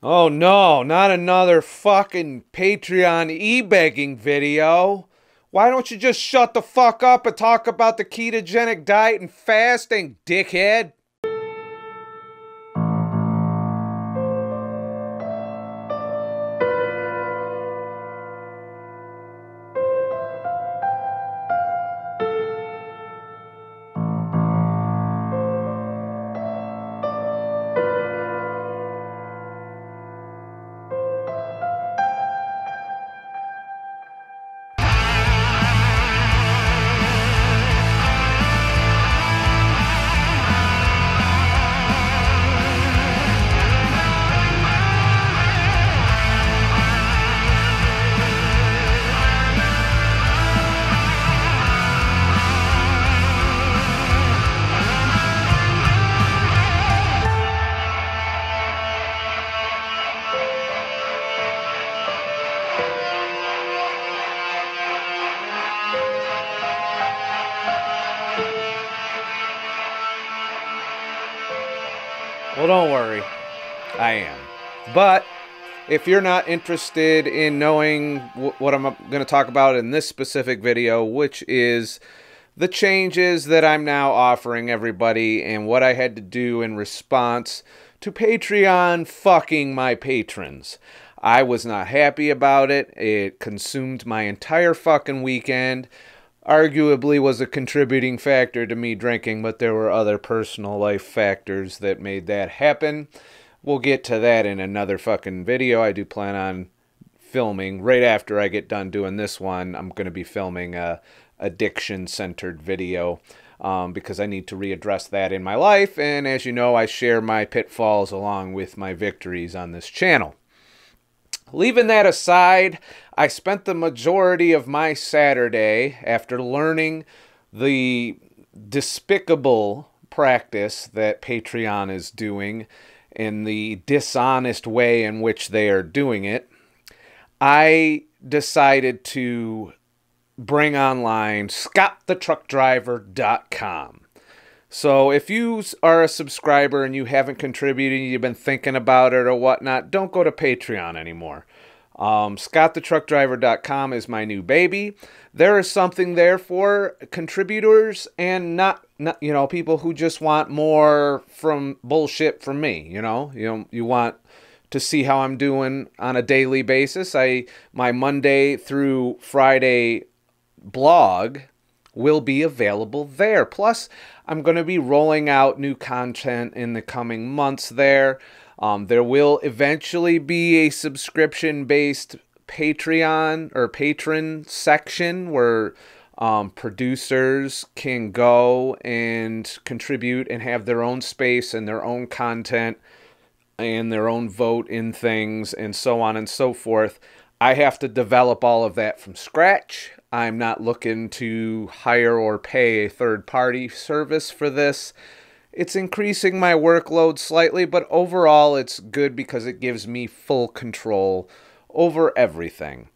Oh no, not another fucking Patreon e-begging video. Why don't you just shut the fuck up and talk about the ketogenic diet and fasting, dickhead? Well, don't worry. I am. But if you're not interested in knowing what I'm going to talk about in this specific video, which is the changes that I'm now offering everybody and what I had to do in response to Patreon fucking my patrons. I was not happy about it. It consumed my entire fucking weekend. Arguably was a contributing factor to me drinking, but there were other personal life factors that made that happen. We'll get to that in another fucking video. I do plan on filming right after I get done doing this one. I'm going to be filming a addiction-centered video because I need to readdress that in my life. And as you know, I share my pitfalls along with my victories on this channel. Leaving that aside, I spent the majority of my Saturday, after learning the despicable practice that Patreon is doing and the dishonest way in which they are doing it, I decided to bring online ScottTheTruckDriver.com. So if you are a subscriber and you haven't contributed, you've been thinking about it or whatnot, don't go to Patreon anymore. ScottTheTruckDriver.com is my new baby. There is something there for contributors and not people who just want more from bullshit from me. You want to see how I'm doing on a daily basis. My Monday through Friday blog will be available there. Plus, I'm going to be rolling out new content in the coming months there. There will eventually be a subscription-based Patreon or patron section where producers can go and contribute and have their own space and their own content and their own vote in things and so on and so forth. I have to develop all of that from scratch. I'm not looking to hire or pay a third-party service for this. It's increasing my workload slightly, but overall it's good because it gives me full control over everything.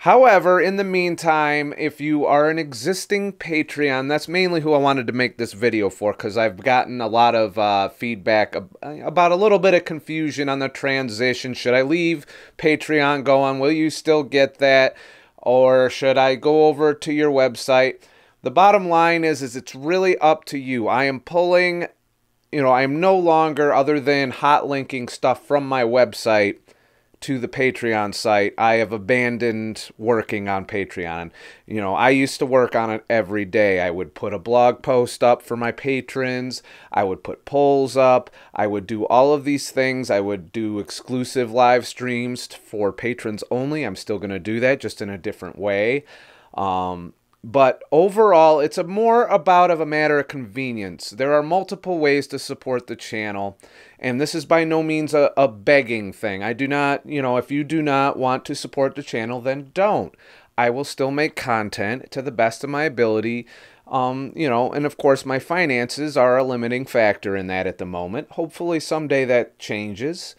However, in the meantime, if you are an existing Patreon, that's mainly who I wanted to make this video for, because I've gotten a lot of feedback about a little bit of confusion on the transition. Should I leave Patreon, go on? Will you still get that? Or should I go over to your website? The bottom line is it's really up to you. I am pulling, I am no longer, other than hot linking stuff from my website to the Patreon site, I have abandoned working on Patreon. I used to work on it every day. I would put a blog post up for my patrons. I would put polls up. I would do all of these things. I would do exclusive live streams for patrons only. I'm still going to do that, just in a different way. But overall, it's more about a matter of convenience. There are multiple ways to support the channel, and this is by no means a begging thing. I do not, if you do not want to support the channel, then don't. I will still make content to the best of my ability, and of course my finances are a limiting factor in that at the moment. Hopefully someday that changes.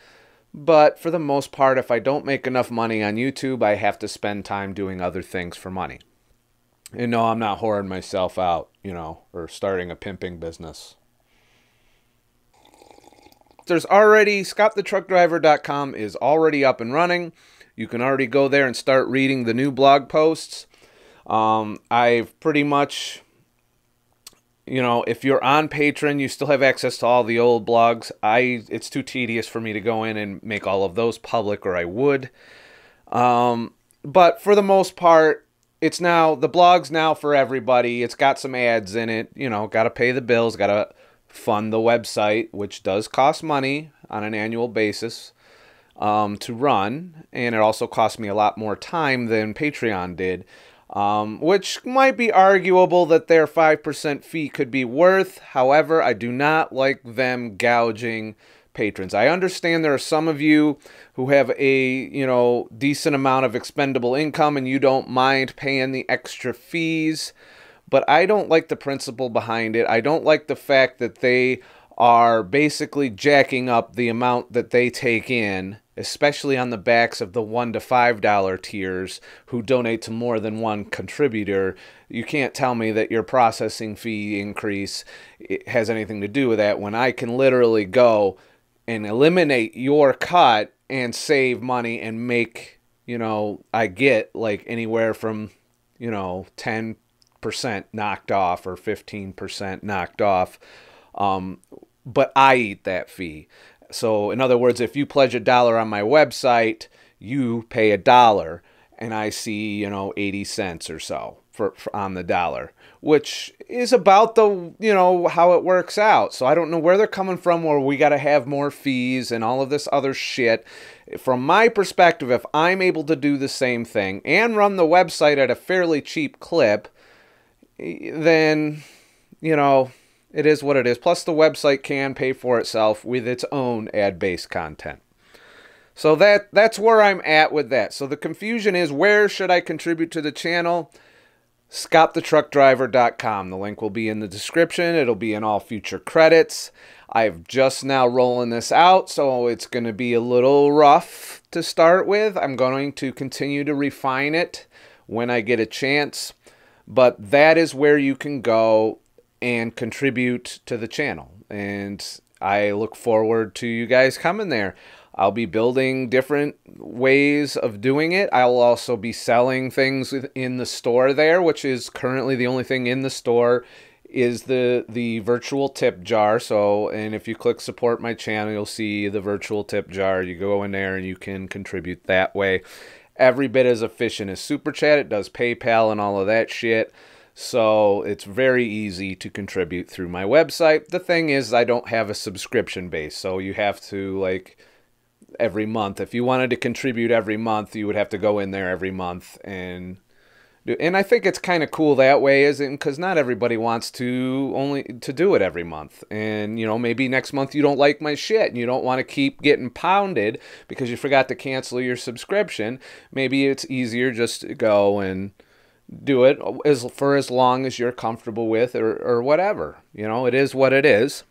But for the most part, if I don't make enough money on YouTube, I have to spend time doing other things for money. And no, I'm not whoring myself out, or starting a pimping business. there's already, ScottTheTruckDriver.com is already up and running. You can already go there and start reading the new blog posts. I've pretty much, you know, if you're on Patreon, you still have access to all the old blogs. It's too tedious for me to go in and make all of those public, or I would. But for the most part, it's now, the blog's now for everybody. It's got some ads in it, you know, got to pay the bills, got to fund the website, which does cost money on an annual basis to run. And it also cost me a lot more time than Patreon did, which might be arguable that their 5% fee could be worth. However, I do not like them gouging patrons. I understand there are some of you who have a, you know, decent amount of expendable income and you don't mind paying the extra fees, but I don't like the principle behind it. I don't like the fact that they are basically jacking up the amount that they take in, especially on the backs of the $1 to $5 tiers who donate to more than one contributor. You can't tell me that your processing fee increase has anything to do with that when I can literally go and eliminate your cut and save money and make, you know, I get like anywhere from, you know, 10% knocked off or 15% knocked off. But I eat that fee. So in other words, if you pledge $1 on my website, you pay $1 and I see, you know, 80 cents or so for on the dollar, which is about the, you know, how it works out. So I don't know where they're coming from, where we got to have more fees and all of this other shit. From my perspective, if I'm able to do the same thing and run the website at a fairly cheap clip, then, you know, it is what it is. Plus, the website can pay for itself with its own ad-based content. So that's where I'm at with that. So the confusion is, where should I contribute to the channel? ScottTheTruckDriver.com. The link will be in the description. It'll be in all future credits. I've just now rolling this out, so it's going to be a little rough to start with. I'm going to continue to refine it when I get a chance. But that is where you can go and contribute to the channel. And I look forward to you guys coming there. I'll be building different ways of doing it. I'll also be selling things in the store there, which is currently the only thing in the store is the virtual tip jar. So, and if you click support my channel, you'll see the virtual tip jar. You go in there and you can contribute that way. Every bit as efficient as Super Chat. It does PayPal and all of that shit. So it's very easy to contribute through my website. The thing is, I don't have a subscription base. So you have to, like, every month. If you wanted to contribute every month, you would have to go in there every month and do. And I think it's kind of cool that way, isn't it? Because not everybody wants to do it every month. And, you know, maybe next month you don't like my shit and you don't want to keep getting pounded because you forgot to cancel your subscription. Maybe it's easier just to go and do it for as long as you're comfortable with, or whatever. You know, it is what it is.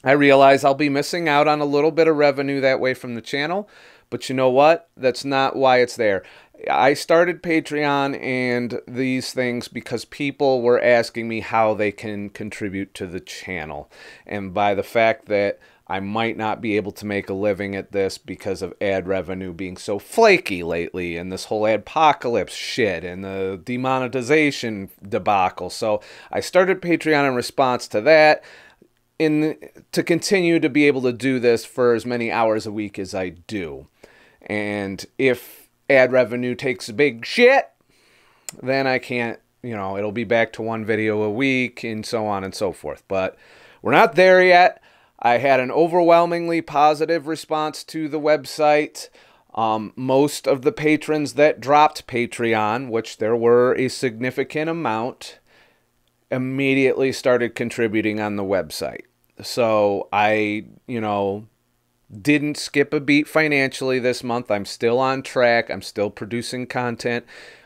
I realize I'll be missing out on a little bit of revenue that way from the channel, but you know what? That's not why it's there. I started Patreon and these things because people were asking me how they can contribute to the channel. And by the fact that I might not be able to make a living at this because of ad revenue being so flaky lately and this whole adpocalypse shit and the demonetization debacle. So I started Patreon in response to that, to continue to be able to do this for as many hours a week as I do. And if ad revenue takes a big shit, then I can't, you know, it'll be back to one video a week and so on and so forth. But we're not there yet. I had an overwhelmingly positive response to the website. Most of the patrons that dropped Patreon, which there were a significant amount, immediately started contributing on the website. So I, you know, didn't skip a beat financially this month. I'm still on track. I'm still producing content.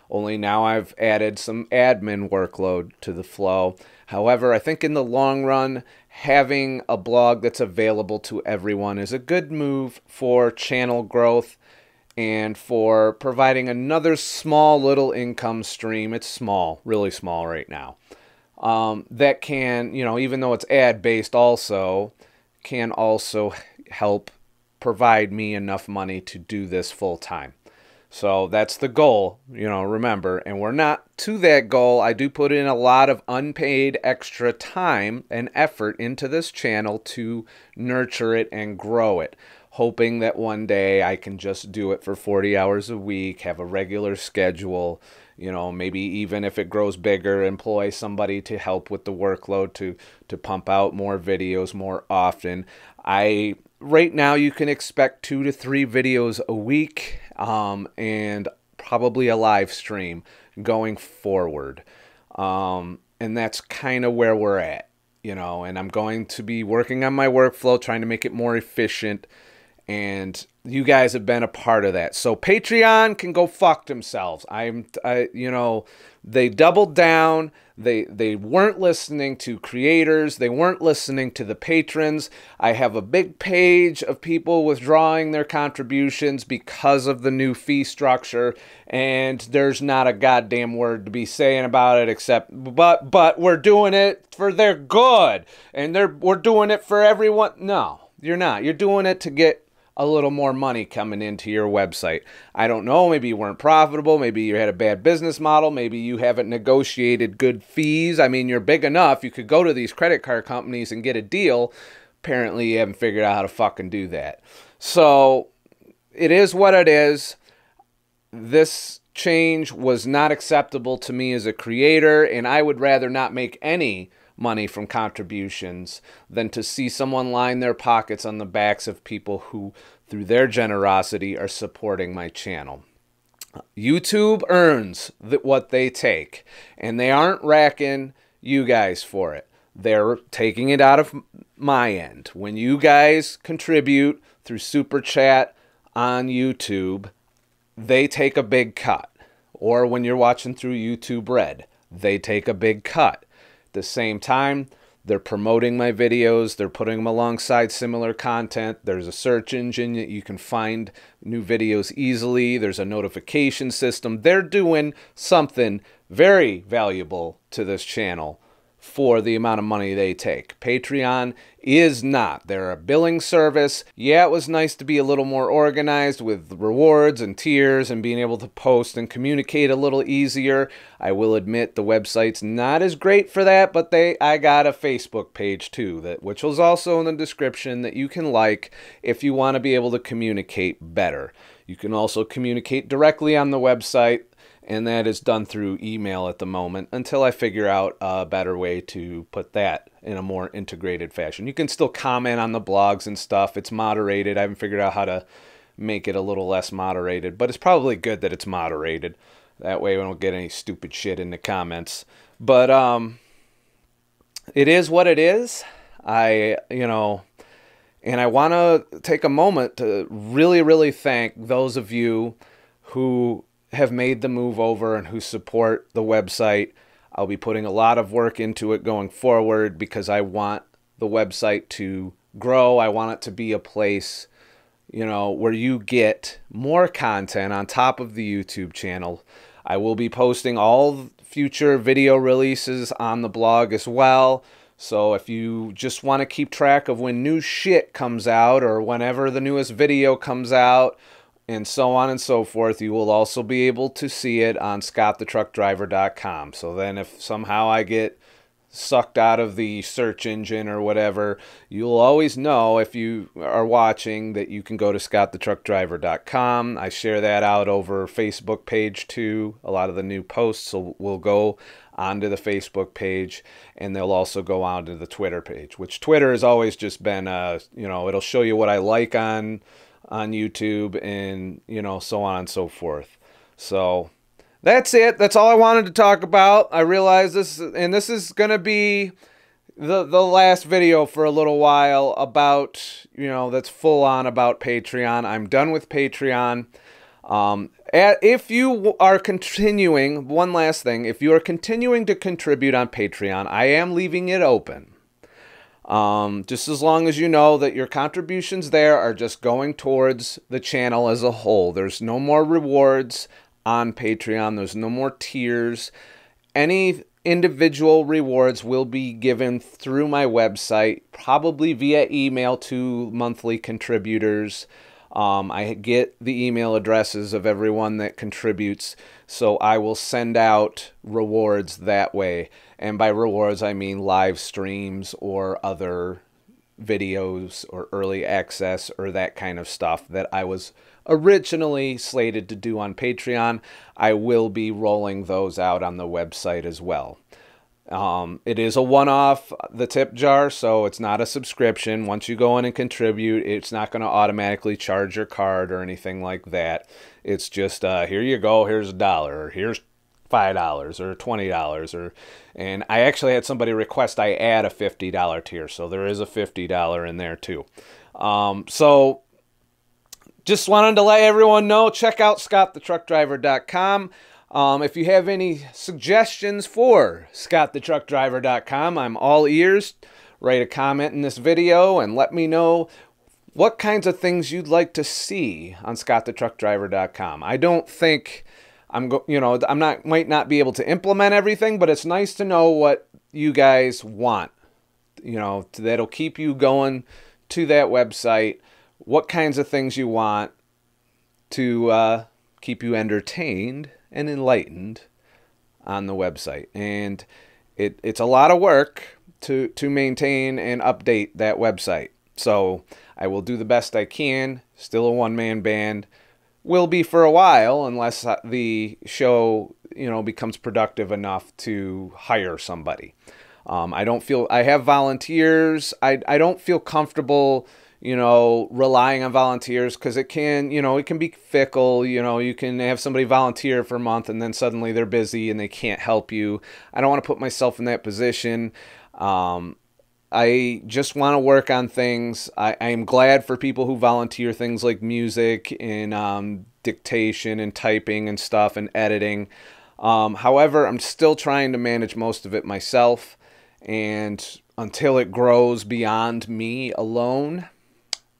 Only now I've added some admin workload to the flow. However, I think in the long run, having a blog that's available to everyone is a good move for channel growth and for providing another small little income stream. It's small, really small right now. That can, you know, even though it's ad-based also, can also help provide me enough money to do this full time. So that's the goal, remember, and we're not to that goal. I do put in a lot of unpaid extra time and effort into this channel to nurture it and grow it, hoping that one day I can just do it for 40 hours a week, have a regular schedule, maybe even if it grows bigger, employ somebody to help with the workload to pump out more videos more often. Right now, you can expect 2 to 3 videos a week, and probably a live stream going forward. And that's kind of where we're at, and I'm going to be working on my workflow, trying to make it more efficient. And you guys have been a part of that. So Patreon can go fuck themselves. They doubled down. They weren't listening to creators. They weren't listening to the patrons. I have a big page of people withdrawing their contributions because of the new fee structure, and there's not a goddamn word to be saying about it except, but we're doing it for their good, and we're doing it for everyone. No, you're not. You're doing it to get a little more money coming into your website. I don't know, maybe you weren't profitable, maybe you had a bad business model, maybe you haven't negotiated good fees. I mean, you're big enough, you could go to these credit card companies and get a deal. Apparently you haven't figured out how to fucking do that. So it is what it is. This change was not acceptable to me as a creator, and I would rather not make any money from contributions than to see someone line their pockets on the backs of people who, through their generosity, are supporting my channel. YouTube earns what they take, and they aren't racking you guys for it. They're taking it out of my end. When you guys contribute through Super Chat on YouTube, they take a big cut. Or when you're watching through YouTube Red, they take a big cut. At the same time, they're promoting my videos. They're putting them alongside similar content. There's a search engine that you can find new videos easily. There's a notification system. They're doing something very valuable to this channel for the amount of money they take. Patreon is not. They're a billing service. Yeah, it was nice to be a little more organized with rewards and tiers and being able to post and communicate a little easier. I will admit the website's not as great for that, but I got a Facebook page too, which was also in the description, that you can like if you want to be able to communicate better. You can also communicate directly on the website, and that is done through email at the moment until I figure out a better way to put that in a more integrated fashion. You can still comment on the blogs and stuff. It's moderated. I haven't figured out how to make it a little less moderated, but it's probably good that it's moderated. That way we don't get any stupid shit in the comments. But it is what it is. And I want to take a moment to really, really thank those of you who have made the move over and who support the website. I'll be putting a lot of work into it going forward because I want the website to grow. I want it to be a place, where you get more content on top of the YouTube channel. I will be posting all future video releases on the blog as well. So if you just want to keep track of when new shit comes out or whenever the newest video comes out, and so on and so forth, you will also be able to see it on ScottTheTruckDriver.com. So then if somehow I get sucked out of the search engine or whatever, you'll always know if you are watching that you can go to ScottTheTruckDriver.com. I share that out over Facebook page too. A lot of the new posts will go onto the Facebook page, and they'll also go onto the Twitter page, which Twitter has always just been, it'll show you what I like on YouTube and, so on and so forth. So that's it. That's all I wanted to talk about. I realize this is going to be the last video for a little while about, that's full on about Patreon. I'm done with Patreon. If you are continuing, one last thing, if you are continuing to contribute on Patreon, I am leaving it open. Just as long as you know that your contributions there are just going towards the channel as a whole. There's no more rewards on Patreon. There's no more tiers. Any individual rewards will be given through my website, probably via email to monthly contributors. I get the email addresses of everyone that contributes, so I will send out rewards that way. And by rewards, I mean live streams or other videos or early access or that kind of stuff that I was originally slated to do on Patreon. I will be rolling those out on the website as well. It is a one-off, the tip jar, so it's not a subscription. Once you go in and contribute, it's not going to automatically charge your card or anything like that. It's just, here you go, here's $1, or here's $5 or $20, and I actually had somebody request I add a $50 tier, so there is a $50 in there too. So just wanted to let everyone know, check out ScottTheTruckDriver.com. If you have any suggestions for ScottTheTruckDriver.com, I'm all ears. Write a comment in this video and let me know what kinds of things you'd like to see on ScottTheTruckDriver.com. I don't think might not be able to implement everything, but it's nice to know what you guys want. That'll keep you going to that website. What kinds of things you want to keep you entertained and enlightened on the website. And it's a lot of work to maintain and update that website. So I will do the best I can. Still a one-man band. Will be for a while unless the show, becomes productive enough to hire somebody. I have volunteers. I don't feel comfortable relying on volunteers because it can be fickle. You can have somebody volunteer for a month and then suddenly they're busy and they can't help you. I don't want to put myself in that position. I just want to work on things. I am glad for people who volunteer things like music and dictation and typing and stuff and editing. However, I'm still trying to manage most of it myself, and until it grows beyond me alone,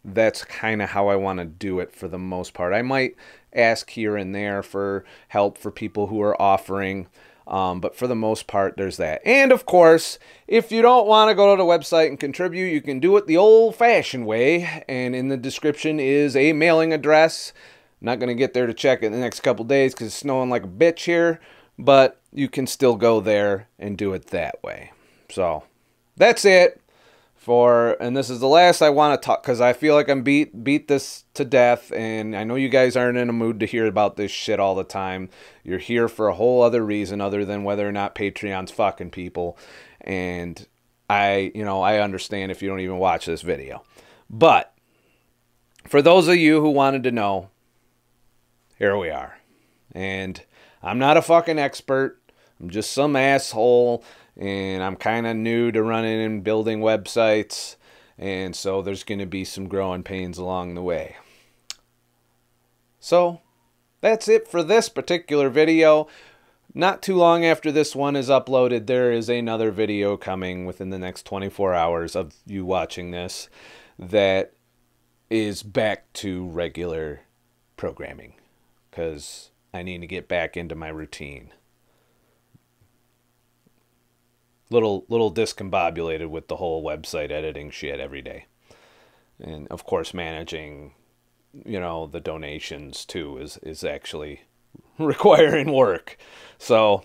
that's kind of how I want to do it for the most part. I might ask here and there for help for people who are offering, but for the most part, there's that. And of course, if you don't want to go to the website and contribute, you can do it the old-fashioned way. And in the description is a mailing address. I'm not going to get there to check it in the next couple days because it's snowing like a bitch here, but you can still go there and do it that way. So that's it. And this is the last I want to talk because I feel like I'm beat this to death, and I know you guys aren't in a mood to hear about this shit all the time. You're here for a whole other reason other than whether or not Patreon's fucking people, and I understand if you don't even watch this video. But for those of you who wanted to know, here we are. And I'm not a fucking expert. I'm just some asshole, and I'm kind of new to running and building websites, and so there's going to be some growing pains along the way. So that's it for this particular video. Not too long after this one is uploaded, there is another video coming within the next 24 hours of you watching this that is back to regular programming, because I need to get back into my routine. Little discombobulated with the whole website editing shit every day. And of course managing, the donations too is actually requiring work. So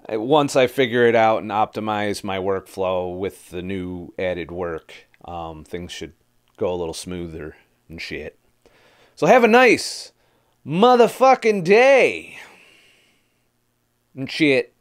once I figure it out and optimize my workflow with the new added work, things should go a little smoother and shit. So have a nice motherfucking day and shit.